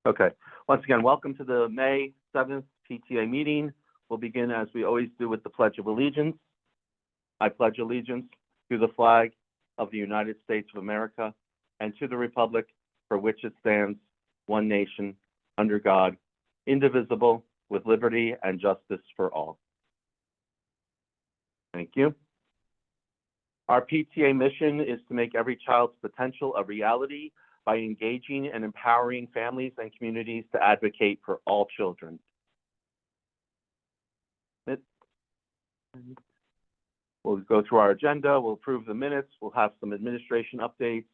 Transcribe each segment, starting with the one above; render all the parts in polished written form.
Okay. Once again, welcome to the May 7th PTA meeting. We'll begin as we always do with the Pledge of Allegiance. I pledge allegiance to the flag of the United States of America and to the republic for which it stands, one nation, under God, indivisible, with liberty and justice for all. Thank you. Our PTA mission is to make every child's potential a reality by engaging and empowering families and communities to advocate for all children. We'll go through our agenda. We'll approve the minutes. We'll have some administration updates.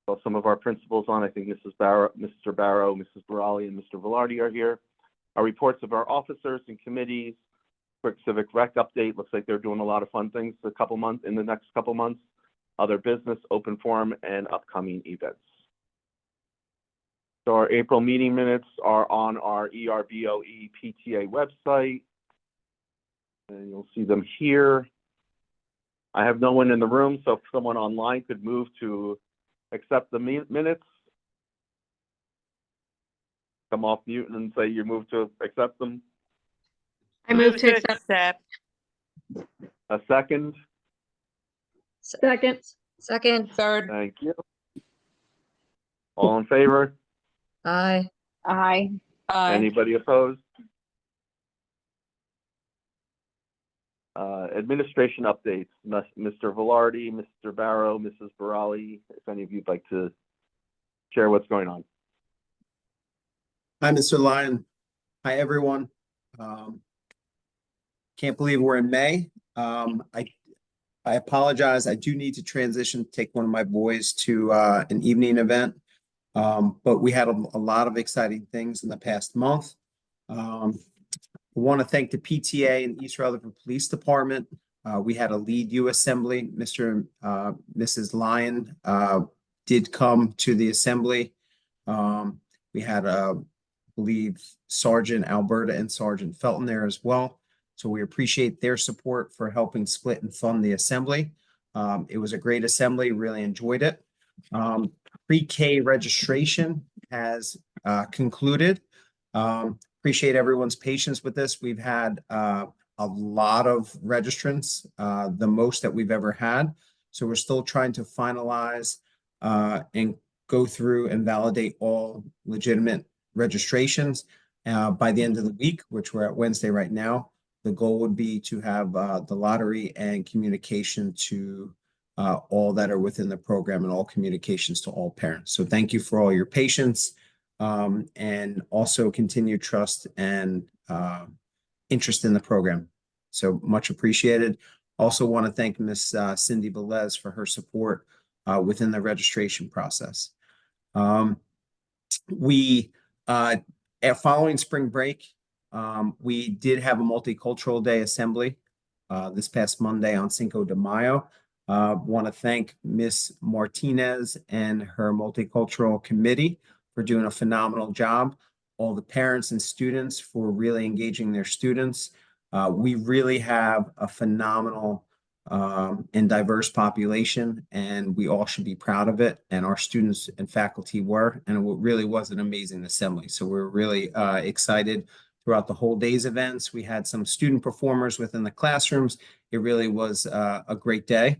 So some of our principals on, I think Mrs. Barrow, Mr. Barrow, Mrs. Barali, and Mr. Velarde are here. Our reports of our officers and committees. Quick civic rec update. Looks like they're doing a lot of fun things in the next couple months. Other business, open forum, and upcoming events. So our April meeting minutes are on our ERBOE PTA website, and you'll see them here. I have no one in the room, so if someone online could move to accept the minutes. Come off mute and say you move to accept them. I move to accept. A second? Second. Third. Thank you. All in favor? Aye. Aye. Anybody opposed? Administration updates, Mr. Velarde, Mr. Barrow, Mrs. Barali, if any of you'd like to share what's going on. Hi, Mr. Lyon. Hi, everyone. Can't believe we're in May. I apologize. I do need to transition, take one of my boys to an evening event. But we had a lot of exciting things in the past month. I want to thank the PTA and East Rutherford Police Department. We had a lead U assembly. Mrs. Lyon did come to the assembly. We had, I believe, Sergeant Alberta and Sergeant Felton there as well. So we appreciate their support for helping split and fund the assembly. It was a great assembly, really enjoyed it. Pre-K registration has concluded. Appreciate everyone's patience with this. We've had a lot of registrants, the most that we've ever had. So we're still trying to finalize and go through and validate all legitimate registrations by the end of the week, which we're at Wednesday right now. The goal would be to have the lottery and communication to all that are within the program and all communications to all parents. So thank you for all your patience and also continued trust and interest in the program. So much appreciated. Also want to thank Miss Cindy Velez for her support within the registration process. Following spring break, we did have a multicultural day assembly this past Monday on Cinco de Mayo. Want to thank Miss Martinez and her multicultural committee for doing a phenomenal job. All the parents and students for really engaging their students. We really have a phenomenal and diverse population, and we all should be proud of it. And our students and faculty were, and it really was an amazing assembly. So we're really excited throughout the whole day's events. We had some student performers within the classrooms. It really was a great day.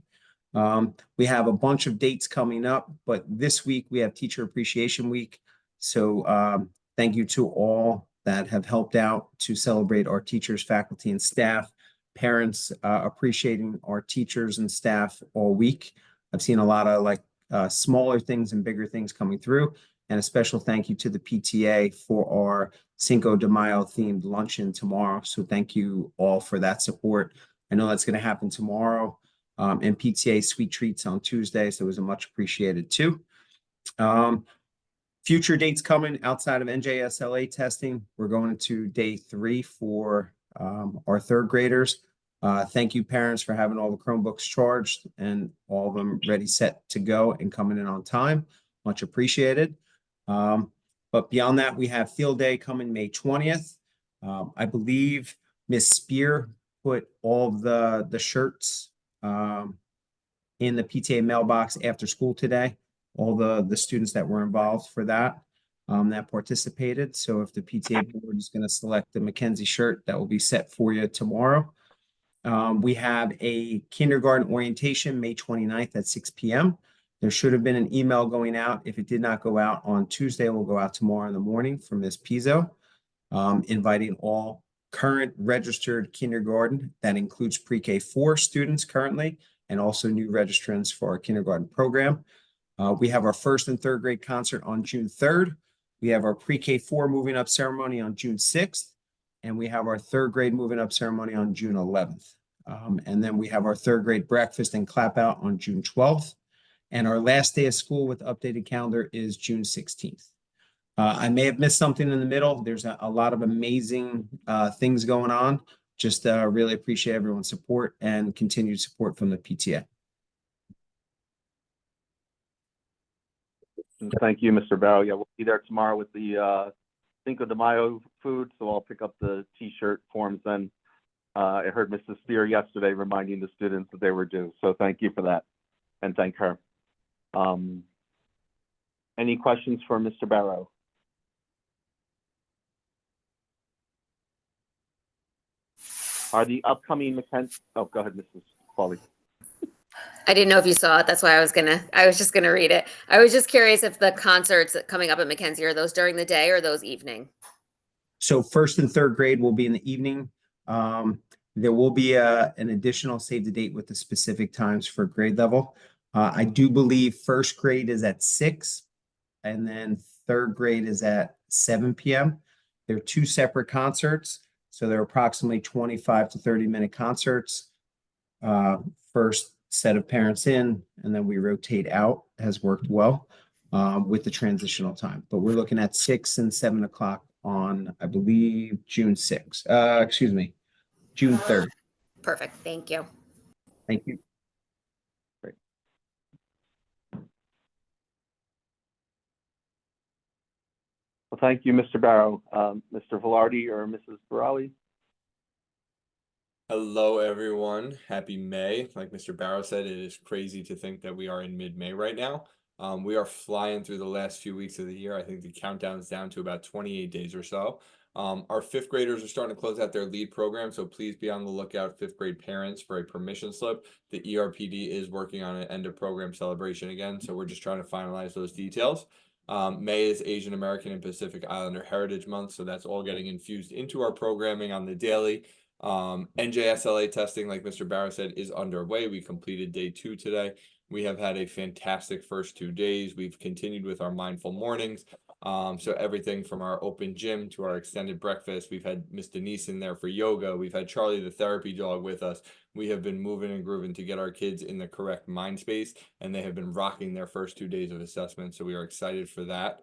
We have a bunch of dates coming up, but this week we have Teacher Appreciation Week. So thank you to all that have helped out to celebrate our teachers, faculty, and staff. Parents appreciating our teachers and staff all week. I've seen a lot of smaller things and bigger things coming through. And a special thank you to the PTA for our Cinco de Mayo themed luncheon tomorrow. So thank you all for that support. I know that's going to happen tomorrow. And PTA sweet treats on Tuesday. So it was a much appreciated too. Future dates coming outside of NJSLA testing. We're going into day 3 for our third graders. Thank you, parents, for having all the Chromebooks charged and all of them ready, set to go and coming in on time. Much appreciated. But beyond that, we have field day coming May 20th. I believe Miss Spear put all of the shirts in the PTA mailbox after school today. All the students that were involved for that. that participated. So if the PTA board is going to select the Mackenzie shirt, that will be set for you tomorrow. We have a kindergarten orientation, May 29th at 6 p.m. There should have been an email going out. If it did not go out on Tuesday, it will go out tomorrow in the morning from Ms. Pizzo, inviting all current registered kindergarten. That includes pre-K 4 students currently, and also new registrants for our kindergarten program. We have our first and third grade concert on June 3rd. We have our pre-K 4 moving up ceremony on June 6th. And we have our third grade moving up ceremony on June 11th. And then we have our third grade breakfast and clap out on June 12th. And our last day of school with the updated calendar is June 16th. I may have missed something in the middle. There's a lot of amazing things going on. Just really appreciate everyone's support and continued support from the PTA. Thank you, Mr. Barrow. Yeah, we'll be there tomorrow with the Cinco de Mayo food, so I'll pick up the T-shirt forms then. I heard Mrs. Spear yesterday reminding the students that they were due, so thank you for that, and thank her. Any questions for Mr. Barrow? Are the upcoming Mackenzie? Oh, go ahead, Mrs. Foley. I didn't know if you saw it. That's why I was just gonna read it. I was just curious if the concerts coming up at Mackenzie, are those during the day or those evening? So first and third grade will be in the evening. There will be an additional save the date with the specific times for grade level. I do believe first grade is at 6 and then third grade is at 7 p.m. They're two separate concerts. So they're approximately 25 to 30-minute concerts. First set of parents in, and then we rotate out, has worked well with the transitional time. But we're looking at 6 and 7 o'clock on, I believe, June 6th. June 3rd. Perfect. Thank you. Thank you. Great. Well, thank you, Mr. Barrow. Mr. Velarde or Mrs. Barali? Hello, everyone. Happy May. Like Mr. Barrow said, it is crazy to think that we are in mid-May right now. We are flying through the last few weeks of the year. I think the countdown is down to about 28 days or so. Our fifth graders are starting to close out their lead program, so please be on the lookout, fifth grade parents, for a permission slip. The ERPD is working on an end of program celebration again, so we're just trying to finalize those details. May is Asian American and Pacific Islander Heritage Month, so that's all getting infused into our programming on the daily. NJSLA testing, like Mr. Barrow said, is underway. We completed day 2 today. We have had a fantastic first 2 days. We've continued with our mindful mornings. So everything from our open gym to our extended breakfast. We've had Miss Denise in there for yoga. We've had Charlie the therapy dog with us. We have been moving and grooving to get our kids in the correct mind space, and they have been rocking their first 2 days of assessment. So we are excited for that.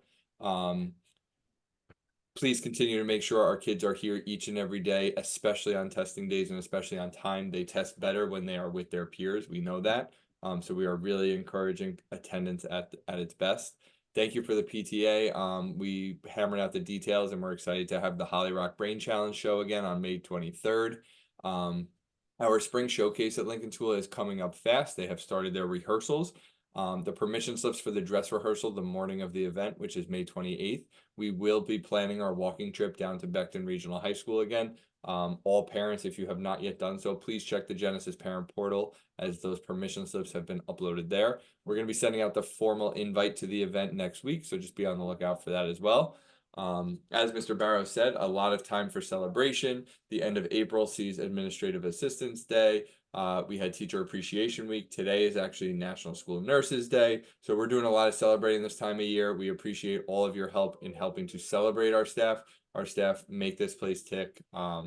Please continue to make sure our kids are here each and every day, especially on testing days and especially on time. They test better when they are with their peers. We know that. So we are really encouraging attendance at its best. Thank you for the PTA. We hammered out the details and we're excited to have the Holly Rock Brain Challenge show again on May 23rd. Our spring showcase at Lincoln Tool is coming up fast. They have started their rehearsals. The permission slips for the dress rehearsal the morning of the event, which is May 28th. We will be planning our walking trip down to Beckton Regional High School again. All parents, if you have not yet done so, please check the Genesis Parent Portal as those permission slips have been uploaded there. We're going to be sending out the formal invite to the event next week, so just be on the lookout for that as well. As Mr. Barrow said, a lot of time for celebration. The end of April sees Administrative Assistance Day. We had Teacher Appreciation Week. Today is actually National School Nurses Day. So we're doing a lot of celebrating this time of year. We appreciate all of your help in helping to celebrate our staff. Our staff make this place tick.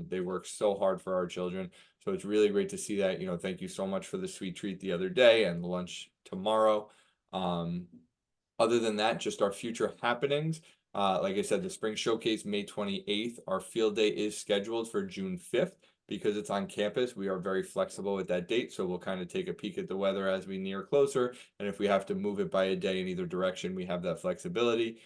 They work so hard for our children. So it's really great to see that. Thank you so much for the sweet treat the other day and the lunch tomorrow. Other than that, just our future happenings. Like I said, the Spring Showcase, May 28th. Our field day is scheduled for June 5th. Because it's on campus, we are very flexible with that date, so we'll kind of take a peek at the weather as we near closer, and if we have to move it by a day in either direction, we have that flexibility.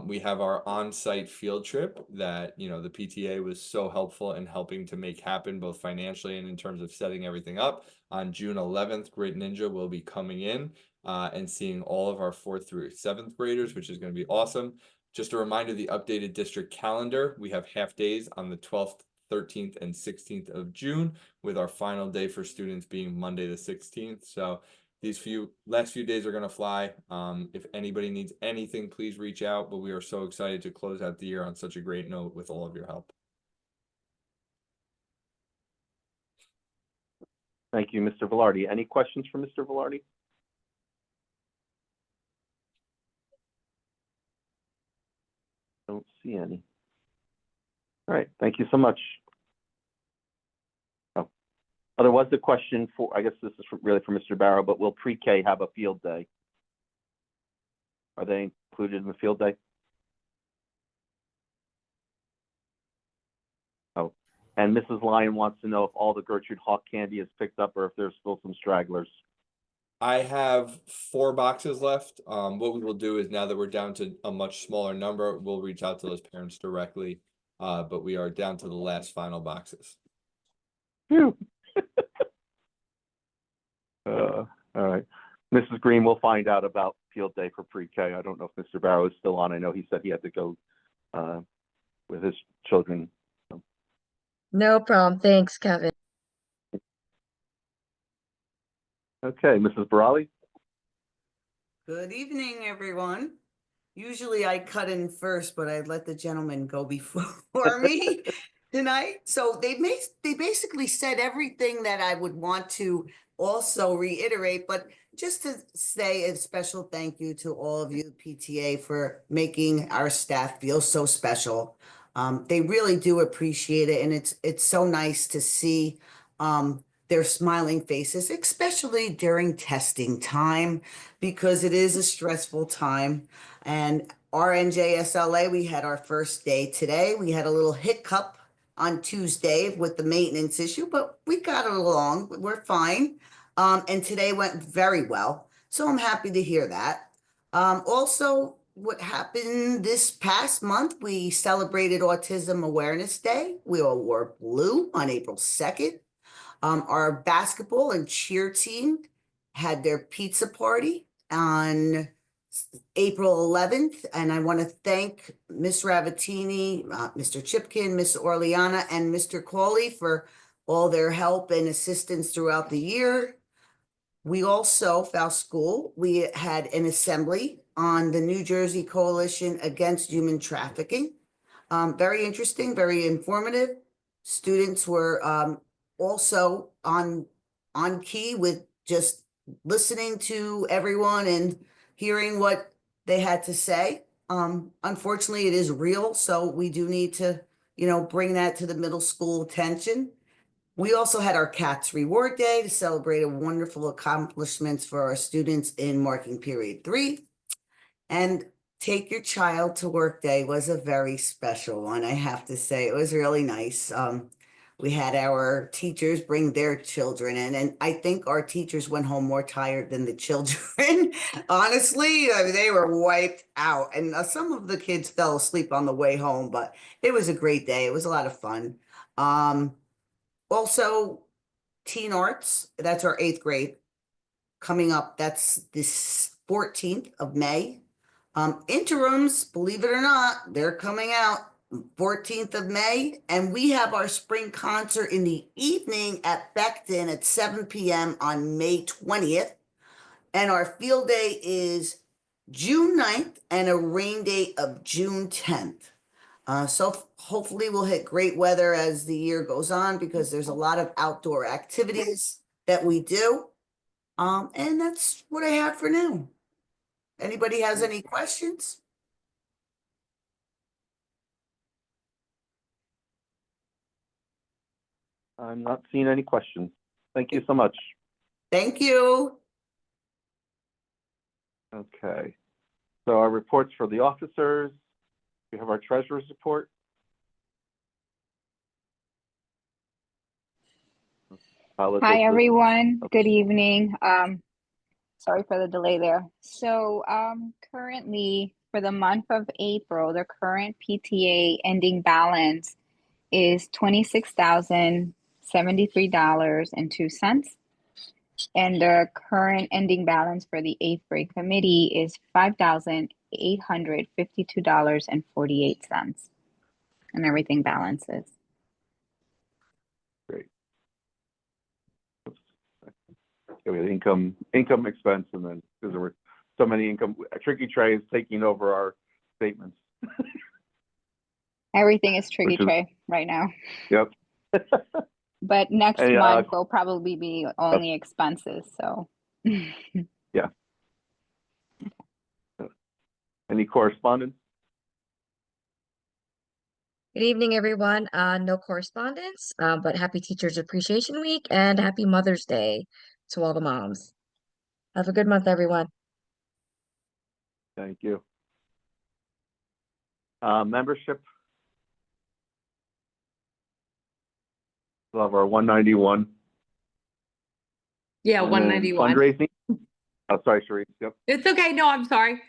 We have our on-site field trip that, the PTA was so helpful in helping to make happen, both financially and in terms of setting everything up. On June 11th, Great Ninja will be coming in and seeing all of our 4th through 7th graders, which is going to be awesome. Just a reminder, the updated district calendar, we have half days on the 12th, 13th, and 16th of June, with our final day for students being Monday the 16th. So these last few days are going to fly. If anybody needs anything, please reach out. But we are so excited to close out the year on such a great note with all of your help. Thank you, Mr. Velarde. Any questions for Mr. Velarde? Don't see any. All right, thank you so much. Oh, there was a question for, I guess this is really for Mr. Barrow, but will pre-K have a field day? Are they included in the field day? Oh, and Mrs. Lyon wants to know if all the Gertrude Hawk candy is picked up or if there's still some stragglers. I have 4 boxes left. What we will do is, now that we're down to a much smaller number, we'll reach out to those parents directly. But we are down to the last final boxes. Phew. All right. Mrs. Green will find out about field day for pre-K. I don't know if Mr. Barrow is still on. I know he said he had to go with his children. No problem. Thanks, Kevin. Okay, Mrs. Barali? Good evening, everyone. Usually I cut in first, but I let the gentleman go before me tonight. So they basically said everything that I would want to also reiterate, but just to say a special thank you to all of you, PTA, for making our staff feel so special. They really do appreciate it, and it's so nice to see their smiling faces, especially during testing time, because it is a stressful time. And RNJSLA, we had our first day today. We had a little hiccup on Tuesday with the maintenance issue, but we got it along. We're fine. And today went very well. So I'm happy to hear that. Also, what happened this past month, we celebrated Autism Awareness Day. We all wore blue on April 2nd. Our basketball and cheer team had their pizza party on April 11th, and I want to thank Miss Ravatini, Mr. Chipkin, Miss Orleana, and Mr. Cawley for all their help and assistance throughout the year. We also, Faust School, we had an assembly on the New Jersey Coalition Against Human Trafficking. Very interesting, very informative. Students were also on key with just listening to everyone and hearing what they had to say. Unfortunately, it is real, so we do need to, bring that to the middle school attention. We also had our CATS Reward Day to celebrate wonderful accomplishments for our students in marking period 3. And Take Your Child to Work Day was a very special one, I have to say. It was really nice. We had our teachers bring their children in, and I think our teachers went home more tired than the children. Honestly, I mean, they were wiped out, and some of the kids fell asleep on the way home, but it was a great day. It was a lot of fun. Also, Teen Arts, that's our 8th grade coming up. That's this 14th of May. Interims, believe it or not, they're coming out 14th of May, and we have our spring concert in the evening at Beckton at 7 p.m. on May 20th. And our field day is June 9th and a rain date of June 10th. So hopefully we'll hit great weather as the year goes on, because there's a lot of outdoor activities that we do. And that's what I have for now. Anybody has any questions? I'm not seeing any questions. Thank you so much. Thank you. Okay. So our reports for the officers. We have our treasurer's report. Hi, everyone. Good evening. Sorry for the delay there. So, currently for the month of April, the current PTA ending balance is $26,073.02. And the current ending balance for the 8th grade committee is $852.48, and everything balances. Great. Okay, we had income, expense, and then because there were so many income, Tricky Tray is taking over our statements. Everything is tricky Which is- tray right now. Yep. But next Hey, month will probably be only expenses, so. Yeah. Any correspondence? Good evening, everyone. No correspondence, but happy Teachers Appreciation Week and happy Mother's Day to all the moms. Have a good month, everyone. Thank you. Membership. We'll have our 191. Yeah, And then 191. Fundraising. Oh, sorry, Sheree. Yep. It's okay. No, I'm sorry.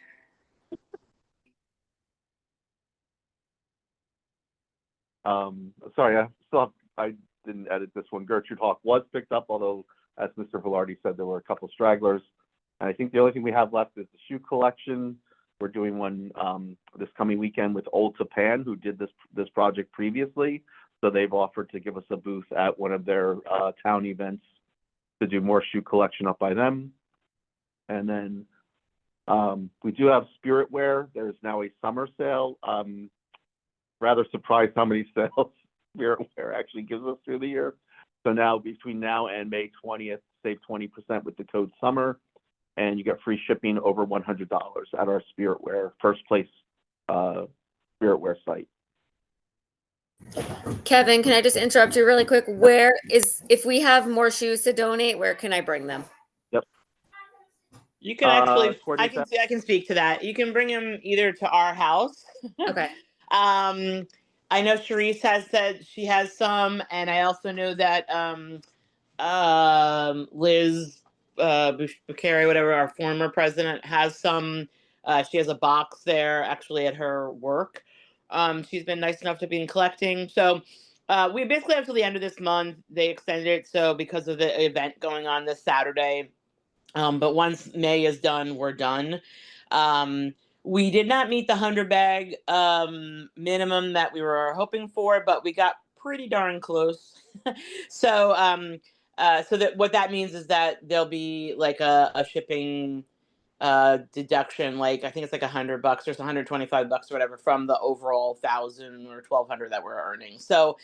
Sorry, I didn't edit this one. Gertrude Hawk was picked up, although, as Mr. Velarde said, there were a couple stragglers. And I think the only thing we have left is the shoe collection. We're doing one this coming weekend with Old Japan, who did this project previously. So they've offered to give us a booth at one of their town events to do more shoe collection up by them. And then we do have Spirit Wear. There's now a summer sale. Rather surprised how many sales Spirit Wear actually gives us through the year. So now between now and May 20th, save 20% with the code SUMMER, and you get free shipping over $100 at our Spirit Wear, first place Spirit Wear site. Kevin, can I just interrupt you really quick? If we have more shoes to donate, where can I bring them? You can actually, Courtney, I can speak to that. You can bring them either to our house. Okay. I know Sharice has said she has some, and I also know that Liz Bukhari, whatever, our former president, has some. She has a box there actually at her work. She's been nice enough to be collecting. So we basically have till the end of this month. They extended it so because of the event going on this Saturday. But once May is done, we're done. We did not meet the 100 bag minimum that we were hoping for, but we got pretty darn close. So that what that means is that there'll be like a shipping deduction, like I think it's like $100 or $125 or whatever from the overall 1,000 or 1,200 that we're earning. So,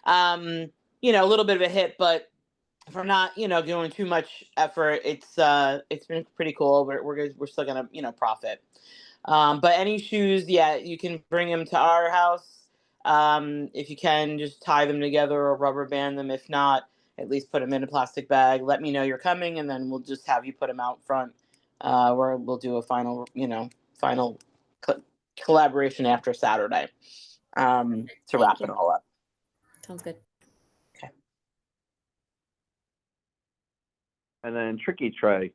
a little bit of a hit, but for not doing too much effort, it's been pretty cool. We're still gonna profit. But any shoes, yeah, you can bring them to our house. If you can, just tie them together or rubber band them. If not, at least put them in a plastic bag. Let me know you're coming, and then we'll just have you put them out front. Where we'll do a final collaboration after Saturday to wrap it all up. Sounds good. and then Tricky Tray.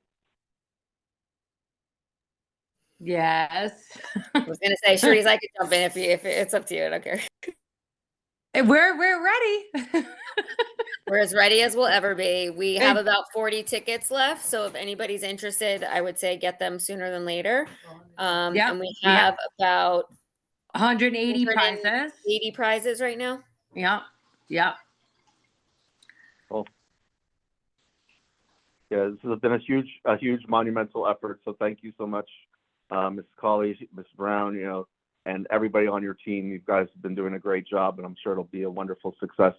Yes. I was gonna say, Sharice, I could jump in if it's up to you. I don't care. We're ready. We're as ready as we'll ever be. We have about 40 tickets left, so if anybody's interested, I would say get them sooner than later. Yeah, And we have about 180 prizes. 80 prizes right now. Yep. Yep. Cool. Yeah, this has been a huge monumental effort. So thank you so much, Ms. Colley, Ms. Brown, and everybody on your team. You guys have been doing a great job, and I'm sure it'll be a wonderful success.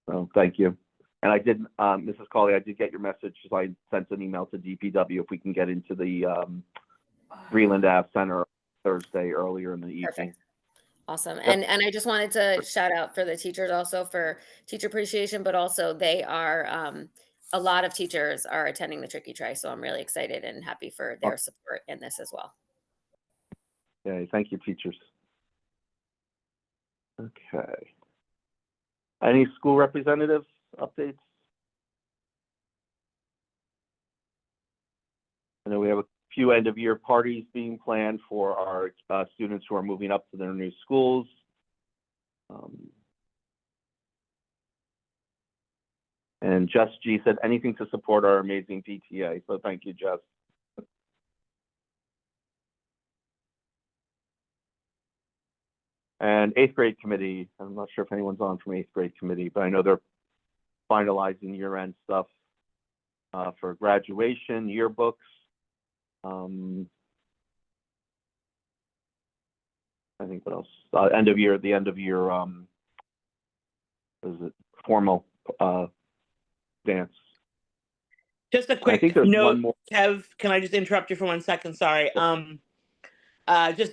So thank you. And I did, Mrs. Colley, I did get your message. So I sent an email to DPW if we can get into the Breland Ave Center Thursday earlier in the evening. Perfect. Awesome. Yep. And I just wanted to shout out for the teachers also for teacher appreciation, but also they are, a lot of teachers are attending the Tricky Try. So I'm really excited and happy for their support in this as well. Okay, thank you, teachers. Okay. Any school representatives updates? I know we have a few end of year parties being planned for our students who are moving up to their new schools. And Jess G said anything to support our amazing PTA. So thank you, Jess. And 8th grade committee, I'm not sure if anyone's on from 8th grade committee, but I know they're finalizing year-end stuff for graduation, yearbooks. I think what else? The end of year, what is it? Formal dance. Just a I quick think there's one note, more. Kev, can I just interrupt you for 1 second? Sorry. Just,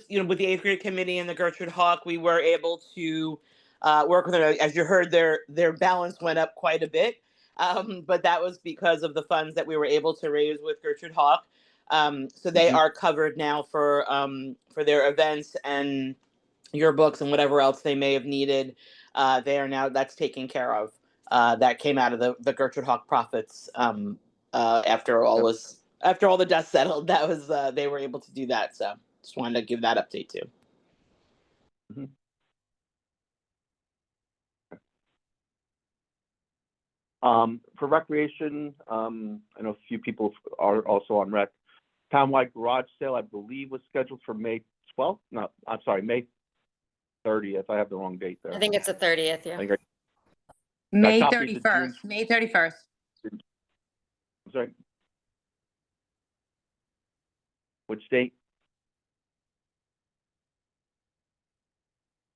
with the 8th grade committee and the Gertrude Hawk, we were able to work with them. As you heard, their balance went up quite a bit. But that was because of the funds that we were able to raise with Gertrude Hawk. So they are covered now for their events and yearbooks and whatever else they may have needed. That's taken care of. That came out of the Gertrude Hawk profits after all the dust settled. That was they were able to do that. So just wanted to give that update too. For recreation, I know a few people are also on rec. Townwide garage sale, I believe, was scheduled for May 12th. No, I'm sorry, May 30th. I have the wrong date there. I think it's the 30th, yeah. May copied the 31st. May 31st. I'm sorry. Which date?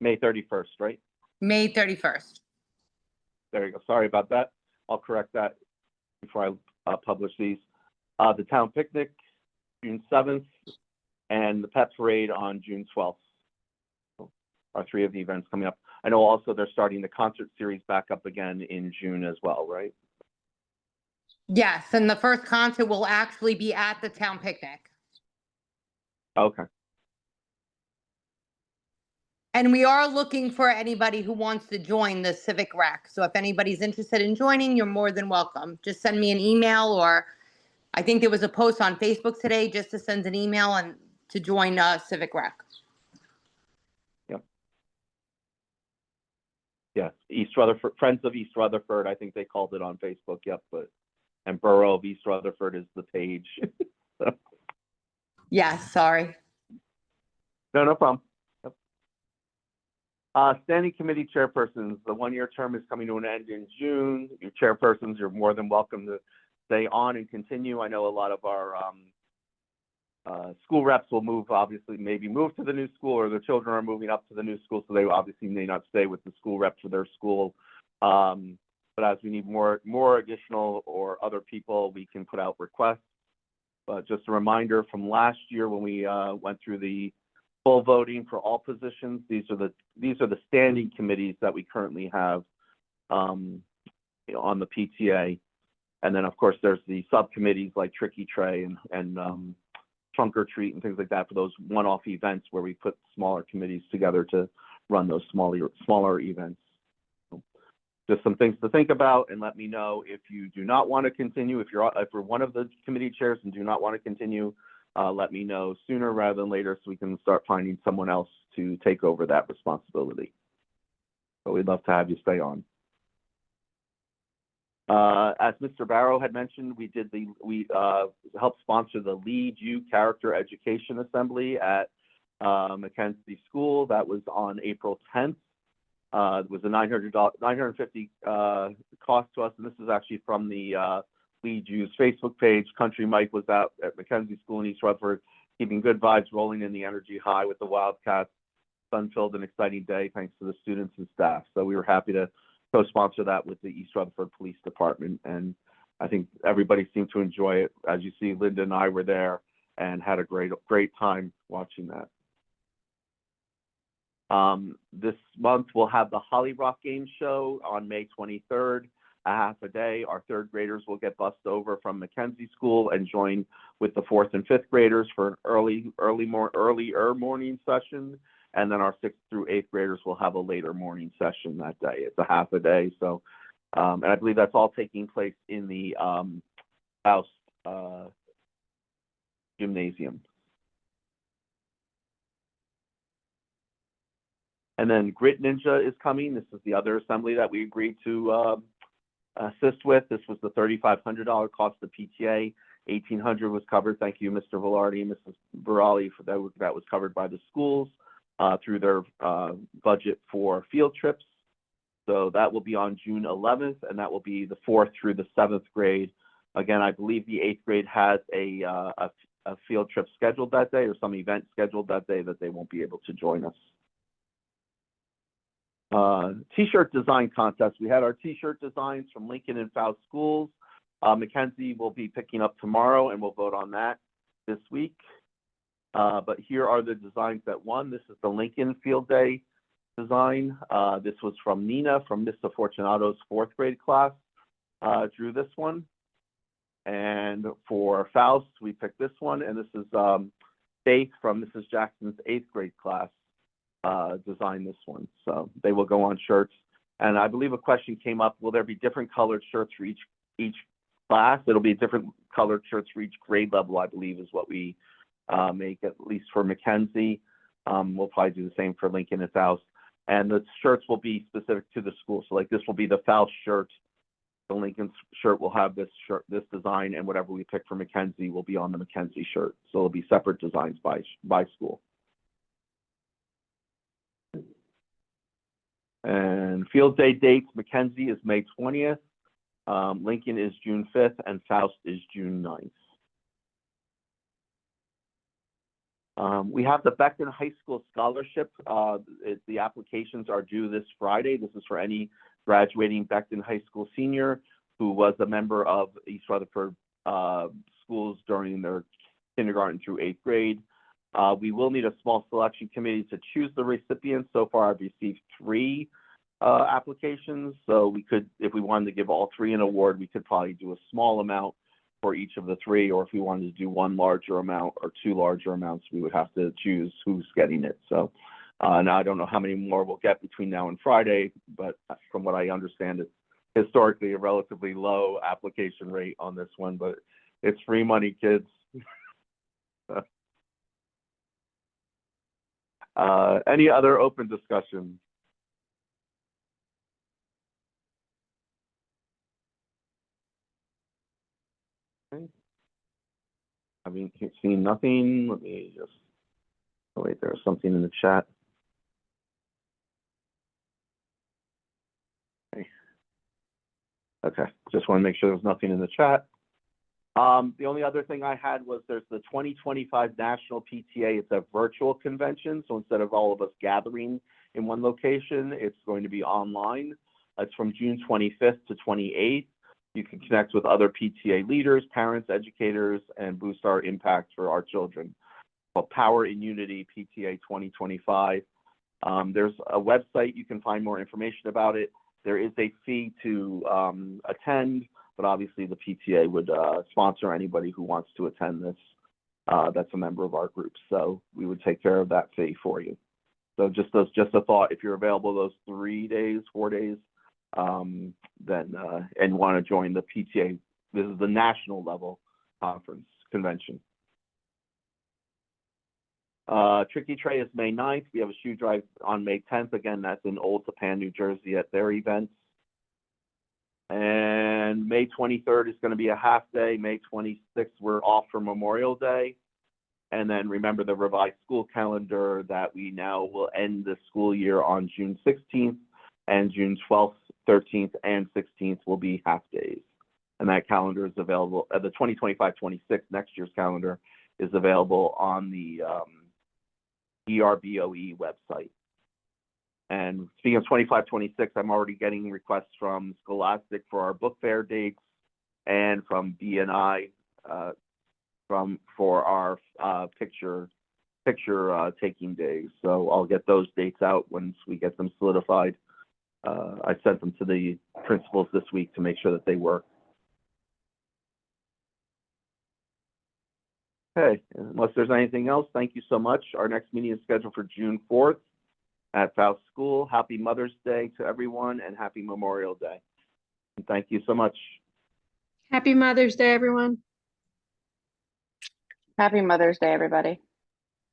May 31st, right? May 31st. There you go. Sorry about that. I'll correct that before I publish these. The town picnic, June 7th, and the pet parade on June 12th. Are 3 of the events coming up. I know also they're starting the concert series back up again in June as well, right? Yes, and the first concert will actually be at the town picnic. Okay. And we are looking for anybody who wants to join the Civic Rec. So if anybody's interested in joining, you're more than welcome. Just send me an email, or I think there was a post on Facebook today just to send an email and to join Civic Rec. Yep. Yes, East Rutherford, Friends of East Rutherford, I think they called it on Facebook, yep, and Borough of East Rutherford is the page. Yes, sorry. No problem. Yep. Standing committee chairpersons, the 1-year term is coming to an end in June. Your chairpersons, you're more than welcome to stay on and continue. I know a lot of our school reps will maybe move to the new school, or their children are moving up to the new school, so they obviously may not stay with the school rep for their school. But as we need more additional or other people, we can put out requests. But just a reminder from last year when we went through the full voting for all positions, these are the standing committees that we currently have on the PTA. And then of course there's the subcommittees like Tricky Tray and Trunk or Treat and things like that for those one-off events where we put smaller committees together to run those smaller events. Just some things to think about, and let me know if you do not want to continue. If you're one of the committee chairs and do not want to continue, let me know sooner rather than later so we can start finding someone else to take over that responsibility. But we'd love to have you stay on. As Mr. Barrow had mentioned, we helped sponsor the Lead You Character Education Assembly at Mackenzie School. That was on April 10th. It was a $950 cost to us, and this is actually from the Lead You's Facebook page. Country Mike was out at Mackenzie School in East Rutherford, keeping good vibes rolling in the energy high with the Wildcats. Fun-filled and exciting day thanks to the students and staff. So we were happy to co-sponsor that with the East Rutherford Police Department, and I think everybody seemed to enjoy it. As you see, Linda and I were there and had a great time watching that. This month we'll have the Holly Rock Game Show on May 23rd, a half a day. Our 3rd graders will get bussed over from Mackenzie School and join with the 4th and 5th graders for an earlier morning session. And then our 6th through 8th graders will have a later morning session that day. It's a half a day. So, and I believe that's all taking place in the House Gymnasium. And then Grit Ninja is coming. This is the other assembly that we agreed to assist with. This was the $3,500 cost of PTA. $1,800 was covered. Thank you, Mr. Velarde and Mrs. Burali, for that. That was covered by the schools. through their budget for field trips. So that will be on June 11th, and that will be the 4th through the 7th grade. Again, I believe the 8th grade has a field trip scheduled that day, or some event scheduled that day that they won't be able to join us. T-shirt design contest. We had our T-shirt designs from Lincoln and Faust schools. Mackenzie will be picking up tomorrow, and we'll vote on that this week. But here are the designs that won. This is the Lincoln Field Day design. This was from Nina from Mr. Fortunato's 4th grade class. Drew this one. And for Faust, we picked this one. And this is Faith from Mrs. Jackson's 8th grade class designed this one. So they will go on shirts. And I believe a question came up, will there be different colored shirts for each class? It'll be different colored shirts for each grade level, I believe, is what we make, at least for Mackenzie. We'll probably do the same for Lincoln and Faust. And the shirts will be specific to the school. So like this will be the Faust shirt. The Lincoln shirt will have this shirt, this design, and whatever we pick for Mackenzie will be on the Mackenzie shirt. So it'll be separate designs by school. And field day dates, Mackenzie is May 20th, Lincoln is June 5th, and Faust is June 9th. We have the Becton High School Scholarship. The applications are due this Friday. This is for any graduating Becton High School senior who was a member of East Rutherford schools during their kindergarten through 8th grade. We will need a small selection committee to choose the recipients. So far, I've received 3 applications. So we could, if we wanted to give all 3 an award, we could probably do a small amount for each of the 3, or if we wanted to do 1 larger amount or 2 larger amounts, we would have to choose who's getting it. So now I don't know how many more we'll get between now and Friday, but from what I understand, it's historically a relatively low application rate on this one, but it's free money, kids. Any other open discussion? Okay. Having seen nothing, let me just, oh wait, there's something in the chat. Okay, just want to make sure there's nothing in the chat. The only other thing I had was there's the 2025 National PTA. It's a virtual convention, so instead of all of us gathering in one location, it's going to be online. It's from June 25th to 28th. You can connect with other PTA leaders, parents, educators, and boost our impact for our children. Called Power in Unity PTA 2025. There's a website. You can find more information about it. There is a fee to attend, but obviously the PTA would sponsor anybody who wants to attend this that's a member of our group. So we would take care of that fee for you. So just a thought, if you're available those 3 days, 4 days, then and want to join the PTA, this is the national level conference convention. Tricky Tray is May 9th. We have a shoe drive on May 10th. Again, that's in Old Tappan, New Jersey at their events. And May 23rd is going to be a half day. May 26th, we're off for Memorial Day. And then remember the revised school calendar that we now will end the school year on June 16th, and June 12th, 13th, and 16th will be half days. And that calendar is available, the 2025-26 next year's calendar is available on the ERBOE website. And speaking of 25-26, I'm already getting requests from Scholastic for our book fair dates and from BNI for our picture taking days. So I'll get those dates out once we get them solidified. I sent them to the principals this week to make sure that they work. Okay, unless there's anything else, thank you so much. Our next meeting is scheduled for June 4th at Faust School. Happy Mother's Day to everyone and happy Memorial Day. And thank you so much. Happy Mother's Day, everyone. Happy Mother's Day, everybody.